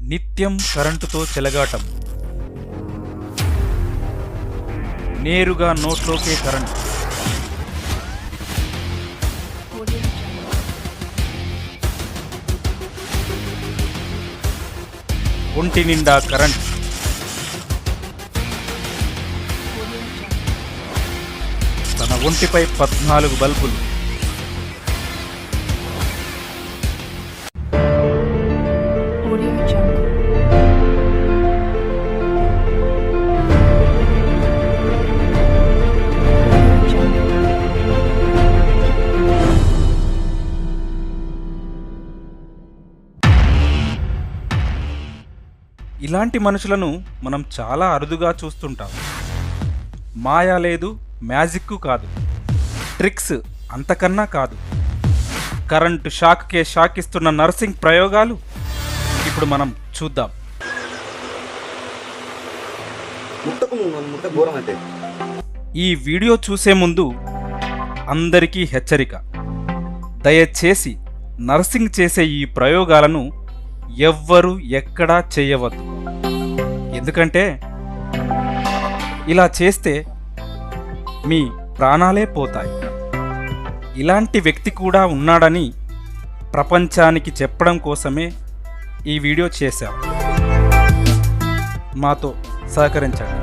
నిత్యం కరెంటుతో చెలగాటం. నేరుగా నోట్లోకే కరెంట్. ఒంటి నిండా కరెంట్. తన ఒంటిపై 14 బల్బులు. ఇలాంటి మనుషులను మనం చాలా అరుదుగా చూస్తుంటాం. మాయా లేదు, మ్యాజిక్కు కాదు, ట్రిక్స్ అంతకన్నా కాదు. కరెంటు షాక్కే షాక్ ఇస్తున్న నర్సింగ్ ప్రయోగాలు ఇప్పుడు మనం చూద్దాం. ఈ వీడియో చూసే ముందు అందరికీ హెచ్చరిక. దయచేసి నర్సింగ్ చేసే ఈ ప్రయోగాలను ఎవ్వరూ ఎక్కడా చేయవద్దు. ఎందుకంటే ఇలా చేస్తే మీ ప్రాణాలే పోతాయి. ఇలాంటి వ్యక్తి కూడా ఉన్నాడని ప్రపంచానికి చెప్పడం కోసమే ఈ వీడియో చేశాం. మాతో సహకరించండి.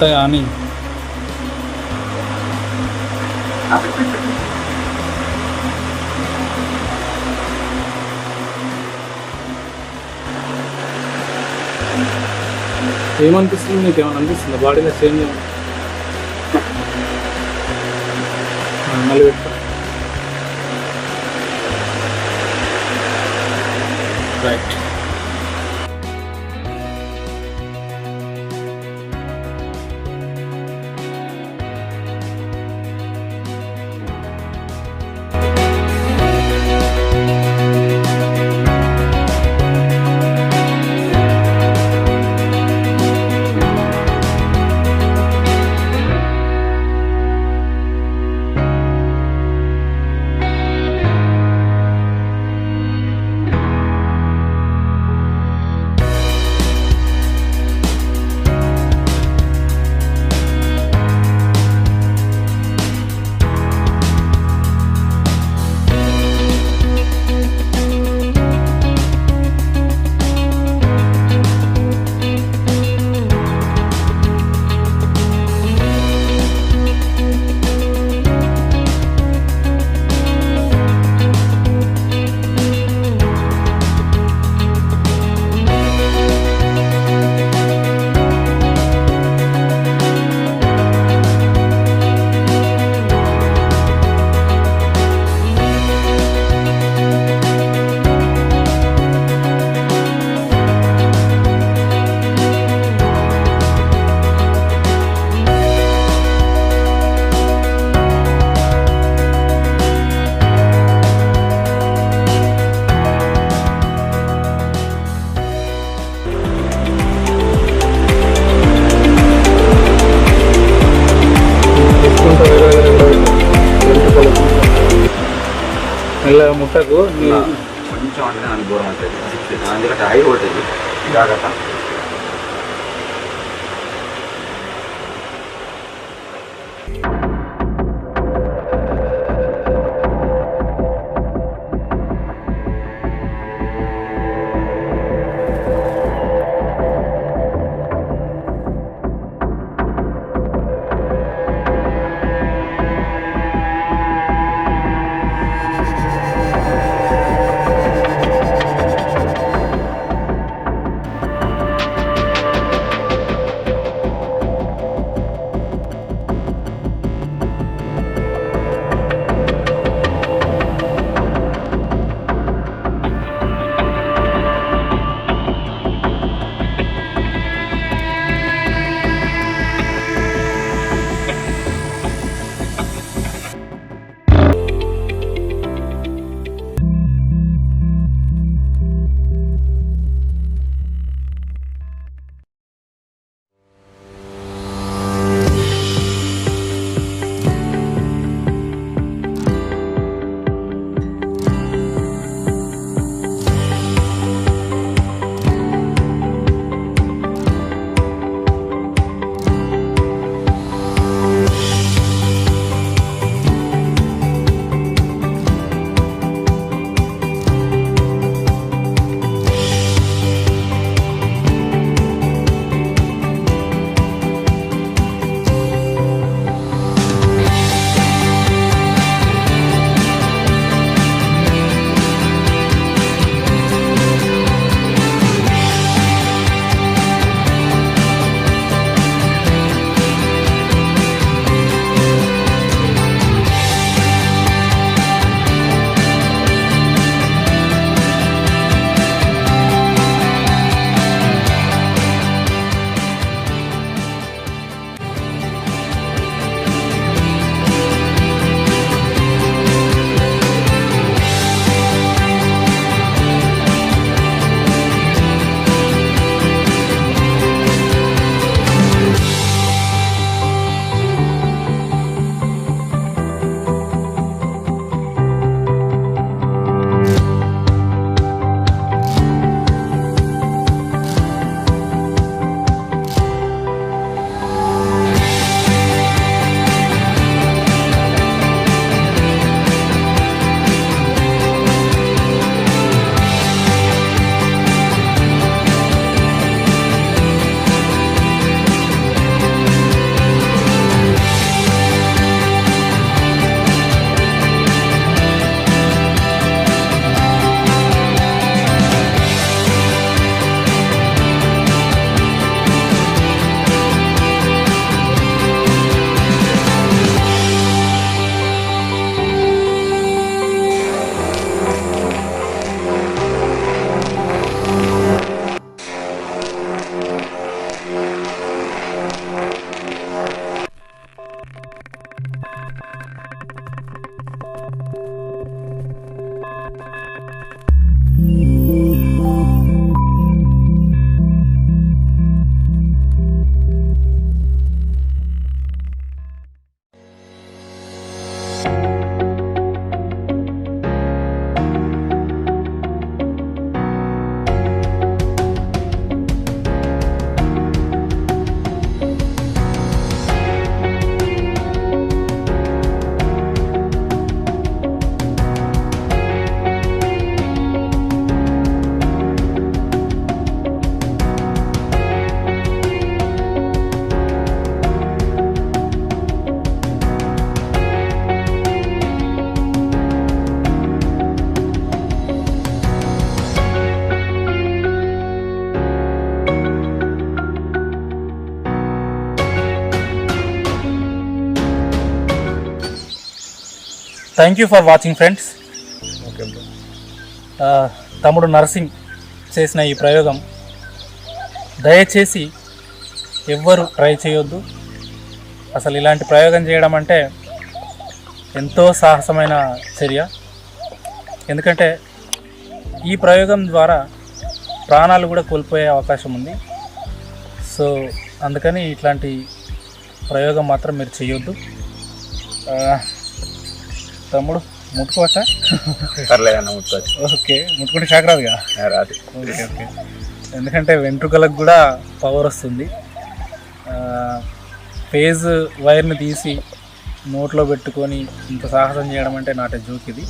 కానీ ఏమనిపిస్తుంది? నీకు ఏమైనా అనిపిస్తుందా బాడీలో చేంజ్? మళ్ళీ పెట్టుకో. రైట్. ఇట్లా ముట్టకు కొంచెం అంటే నాకు దూరం ఉంటుంది అందుకే హై వోల్టేజ్ జాగ్రత్త. Thank you for watching friends. Okay bro. తమ్ముడు నర్సింగ్ చేసిన ఈ ప్రయోగం దయచేసి ఎవ్వరు ట్రై చేయొద్దు. అసలు ఇలాంటి ప్రయోగం చేయడం అంటే ఎంతో సాహసమైన చర్య. ఎందుకంటే ఈ ప్రయోగం ద్వారా ప్రాణాలు కూడా కోల్పోయే అవకాశం ఉంది. సో అందుకని ఇట్లాంటి ప్రయోగం మాత్రం మీరు చేయొద్దు. తమ్ముడు ముట్టుకోవచ్చా? పర్లేదన్న ముట్టుకోవచ్చు. ఓకే, ముట్టుకుంటే షాక్ రాదుగా? రాదు. Okay okay. ఎందుకంటే వెంట్రుకలకు కూడా పవర్ వస్తుంది. ఫేజ్ వైర్ని తీసి నోట్లో పెట్టుకొని ఇంత సాహసం చేయడం అంటే నాట్ ఏ జోక్ ఇది.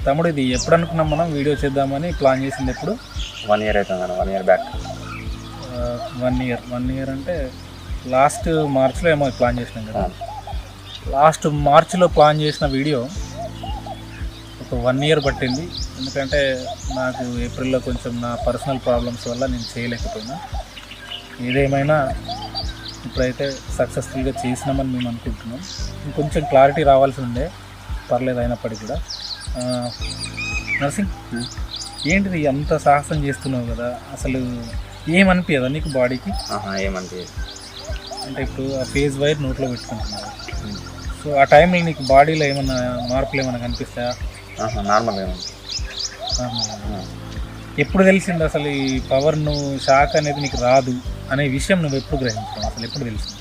తమ్ముడు, ఇది ఎప్పుడు అనుకున్నాం మనం వీడియో చేద్దామని ప్లాన్ చేసింది? ఎప్పుడు? 1 year అవుతుంది అన్న. 1 year బ్యాక్. 1 year అంటే లాస్ట్ మార్చ్లో ఏమో ప్లాన్ చేసినాం కదా. లాస్ట్ మార్చ్లో ప్లాన్ చేసిన వీడియో ఒక 1 year పట్టింది. ఎందుకంటే నాకు ఏప్రిల్లో కొంచెం నా పర్సనల్ ప్రాబ్లమ్స్ వల్ల నేను చేయలేకపోయినా. ఏదేమైనా ఇప్పుడైతే సక్సెస్ఫుల్గా చేసినామని మేము అనుకుంటున్నాం. ఇంకొంచెం క్లారిటీ రావాల్సి ఉండే, పర్లేదు అయినప్పటికీ కూడా. నర్సింగ్, ఏంటిది అంత సాహసం చేస్తున్నావు కదా, అసలు ఏమనిపించదా నీకు బాడీకి? ఏమనిపించదు. అంటే ఇప్పుడు ఆ ఫేజ్ వైర్ నోట్లో పెట్టుకుంటున్నావు, సో ఆ టైంలో నీకు బాడీలో ఏమన్నా మార్పులు ఏమైనా కనిపిస్తాయా? నార్మల్గా. ఎప్పుడు తెలిసింది అసలు ఈ పవర్, నువ్వు షాక్ అనేది నీకు రాదు అనే విషయం నువ్వు ఎప్పుడు గ్రహించావు? అసలు ఎప్పుడు తెలిసింది?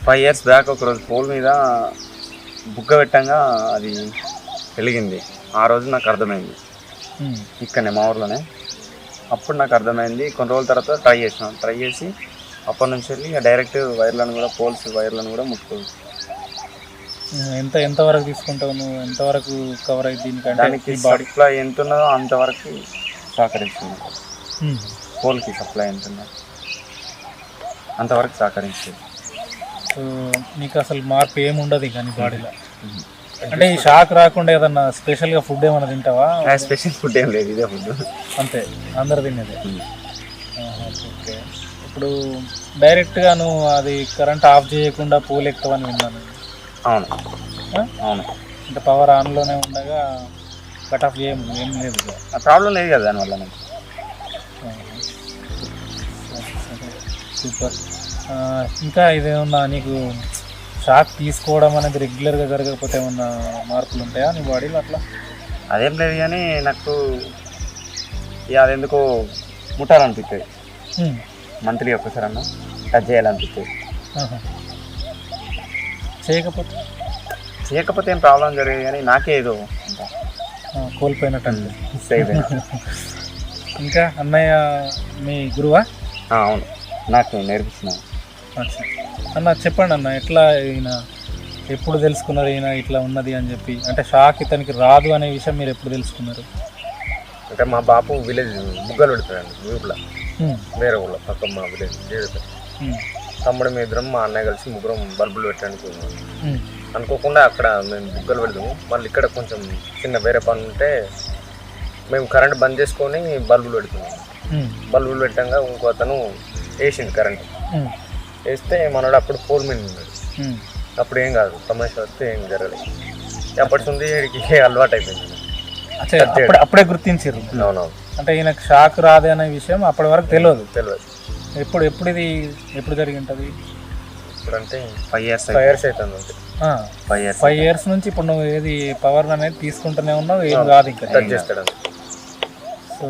5 years బ్యాక్ ఒకరోజు పోల్ మీద బుగ్గ పెట్టంగా అది వెలిగింది. ఆ రోజు నాకు అర్థమైంది, ఇక్కడనే మా ఊర్లోనే. అప్పుడు నాకు అర్థమైంది. కొన్ని రోజుల తర్వాత ట్రై చేసి అప్పటి నుంచి వెళ్ళి డైరెక్ట్ వైర్లను కూడా, పోల్స్ వైర్లను కూడా ముట్టుకోవచ్చు. ఎంతవరకు తీసుకుంటావు నువ్వు? ఎంతవరకు కవర్ అయ్యి దీనికంటే? దానికి సప్లై ఎంత ఉన్నదో అంతవరకు సహకరిస్తుంది. పోల్కి సప్లై ఎంత ఉన్నదో అంతవరకు సహకరిస్తుంది. సో నీకు అసలు మార్పు ఏముండదు కానీ బాడీలో? అంటే ఈ షాక్ రాకుండా ఏదన్నా స్పెషల్గా ఫుడ్ ఏమైనా తింటావా? స్పెషల్ ఫుడ్ ఏం లేదు, ఇదే ఫుడ్ అంతే, అందరు తినేదే. ఓకే. ఇప్పుడు డైరెక్ట్గా నువ్వు అది కరెంట్ ఆఫ్ చేయకుండా పోల్ ఎక్కువని విన్నాను. అవును అవును. అంటే పవర్ ఆన్లోనే ఉండగా కట్ ఆఫ్ ఏం లేదు, ఆ ప్రాబ్లం లేదు కదా దానివల్ల నాకు. సూపర్. ఇంకా ఇదేమన్నా నీకు షాక్ తీసుకోవడం అనేది రెగ్యులర్గా జరగకపోతే ఏమన్నా మార్పులు ఉంటాయా నీ బాడీలో? అట్లా అదేం లేదు, కానీ నాకు అదెందుకో ముట్టాలనిపిస్తుంది. మంత్లీ ఒక్కసారి అన్న టచ్ చేయాలనిపిస్తుంది. చేయకపోతే ఏం ప్రాబ్లం జరిగేది, కానీ నాకే ఏదో కోల్పోయినట్టు సేవ్. ఇంకా అన్నయ్య మీ గురువా? అవును, నాకు నేర్పిస్తున్నాను. అన్న చెప్పండి అన్న, ఎట్లా ఈయన ఎప్పుడు తెలుసుకున్నారు ఈయన ఇట్లా ఉన్నది అని చెప్పి? అంటే షాక్ ఇతనికి రాదు అనే విషయం మీరు ఎప్పుడు తెలుసుకున్నారు? అంటే మా బాపు విలేజ్ బుగ్గలు పెడతాడండి ఊళ్ళో, వేరే ఊళ్ళో పక్క మా విలేజ్ తమ్ముడు మీ ఇద్దరం మా అన్నయ్య కలిసి ముగ్గురం బల్బులు పెట్టడానికి అనుకోకుండా అక్కడ మేము బుగ్గలు పెడతాము. మళ్ళీ ఇక్కడ కొంచెం చిన్న వేరే పని ఉంటే మేము కరెంట్ బంద్ చేసుకొని బల్బులు పెడుతున్నాము. బల్బులు పెట్టంగా ఇంకో అతను వేసింది కరెంట్. వేస్తే మనోడు అప్పుడు పోల్ మీద ఉన్నాడు. అప్పుడు ఏం కాదు, సమస్య వస్తే ఏం జరగలేదు. అప్పటి నుంచి వీడికి అలవాటు అయిపోయింది. అప్పుడే గుర్తించారు? అవునవును. అంటే ఈయనకు షాక్ రాదు అనే విషయం అప్పటి వరకు తెలియదు. ఎప్పుడు జరిగి ఉంటుంది? ఇప్పుడంటే 5 years అవుతుంది. 5 years నుంచి ఇప్పుడు నువ్వు ఏది పవర్ అనేది తీసుకుంటూనే ఉన్నావు, ఏం కాదు ఇంకా టచ్ చేస్తాడు. So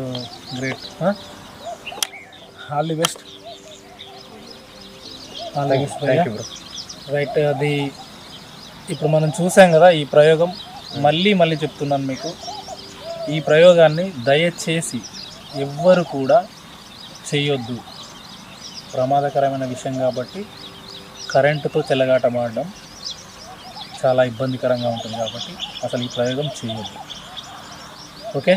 great. All the best. Thank you bro. Right, అది ఇప్పుడు మనం చూసాం కదా ఈ ప్రయోగం. మళ్ళీ చెప్తున్నాను మీకు, ఈ ప్రయోగాన్ని దయచేసి ఎవ్వరు కూడా చేయొద్దు. ప్రమాదకరమైన విషయం కాబట్టి, కరెంటుతో చెలగాటమాడడం చాలా ఇబ్బందికరంగా ఉంటుంది కాబట్టి అసలు ఈ ప్రయోగం చేయొద్దు. ఓకే,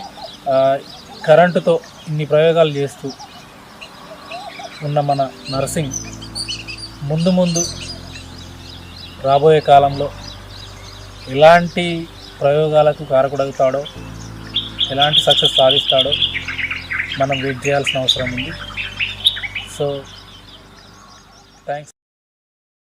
కరెంటుతో ఇన్ని ప్రయోగాలు చేస్తూ ఉన్న మన నర్సింగ్ ముందు రాబోయే కాలంలో ఎలాంటి ప్రయోగాలకు కారకుడవుతాడో, ఎలాంటి సక్సెస్ సాధిస్తాడో మనం వెయిట్ చేయాల్సిన అవసరం ఉంది. So thanks.